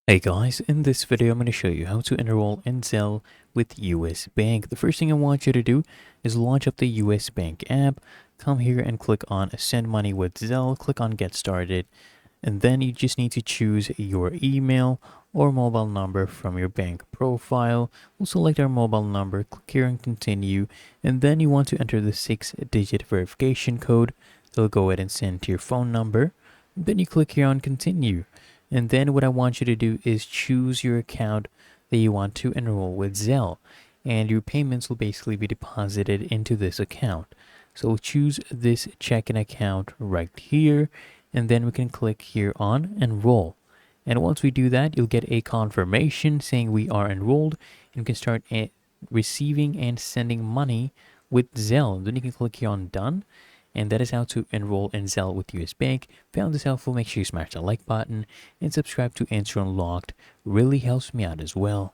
Hey guys, in this video I'm going to show you how to enroll in Zelle with US Bank. The first thing I want you to do is launch up the US Bank app, come here and click on Send Money with Zelle, click on Get Started, and then you just need to choose your email or mobile number from your bank profile. We'll select our mobile number, click here on Continue, and then you want to enter the 6-digit verification code. They'll go ahead and send to your phone number. Then you click here on Continue. And then what I want you to do is choose your account that you want to enroll with Zelle. And your payments will basically be deposited into this account. So choose this checking account right here. And then we can click here on Enroll. And once we do that, you'll get a confirmation saying we are enrolled. And you can start receiving and sending money with Zelle. Then you can click here on Done. And that is how to enroll in Zelle with US Bank. Found this helpful, make sure you smash the like button and subscribe to Answer Unlocked. Really helps me out as well.